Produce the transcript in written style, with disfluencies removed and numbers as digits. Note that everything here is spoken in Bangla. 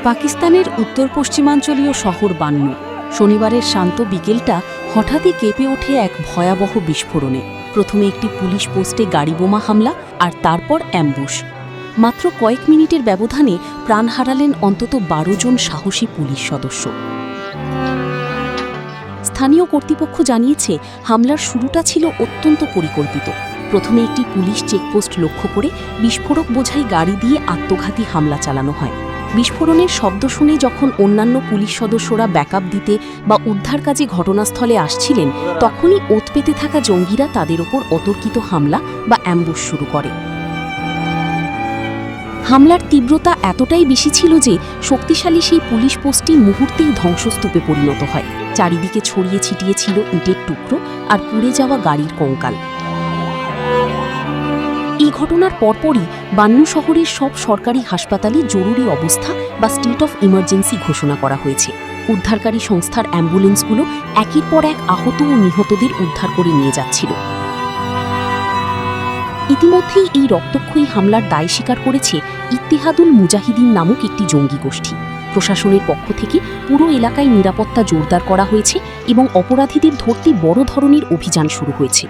পাকিস্তানের উত্তর পশ্চিমাঞ্চলীয় শহর বান্নু শনিবারের শান্ত বিকেলটা হঠাৎই কেঁপে ওঠে এক ভয়াবহ বিস্ফোরণে। প্রথমে একটি পুলিশ পোস্টে গাড়িবোমা হামলা আর তারপর অ্যাম্বুশ। মাত্র কয়েক মিনিটের ব্যবধানে প্রাণ হারালেন অন্তত ১২ জন সাহসী পুলিশ সদস্য। স্থানীয় কর্তৃপক্ষ জানিয়েছে, হামলার শুরুটা ছিল অত্যন্ত পরিকল্পিত। প্রথমে একটি পুলিশ চেকপোস্ট লক্ষ্য করে বিস্ফোরক বোঝাই গাড়ি দিয়ে আত্মঘাতী হামলা চালানো হয়। বিস্ফোরণের শব্দ শুনে যখন অন্যান্য পুলিশ সদস্যরা ব্যাকআপ দিতে বা উদ্ধার কাজে ঘটনাস্থলে আসছিলেন, তখনই ওত পেতে থাকা জঙ্গিরা তাদের ওপর অতর্কিত হামলা বা অ্যাম্বুশ শুরু করে। হামলার তীব্রতা এতটাই বেশি ছিল যে শক্তিশালী সেই পুলিশ পোস্টটি মুহূর্তেই ধ্বংসস্তূপে পরিণত হয়। চারিদিকে ছড়িয়ে ছিটিয়ে ছিল ইটের টুকরো আর পুড়ে যাওয়া গাড়ির কঙ্কাল। এই ঘটনার পরপরই বান্নু শহরের সব সরকারি হাসপাতালে জরুরি অবস্থা বা স্টেট অফ ইমার্জেন্সি ঘোষণা করা হয়েছে। উদ্ধারকারী সংস্থার অ্যাম্বুলেন্সগুলো একের পর এক আহত ও নিহতদের উদ্ধার করে নিয়ে যাচ্ছিল। ইতিমধ্যেই এই রক্তক্ষয়ী হামলার দায় স্বীকার করেছে ইত্তেহাদুল মুজাহিদিন নামক একটি জঙ্গি গোষ্ঠী। প্রশাসনের পক্ষ থেকে পুরো এলাকায় নিরাপত্তা জোরদার করা হয়েছে এবং অপরাধীদের ধরতে বড় ধরনের অভিযান শুরু হয়েছে।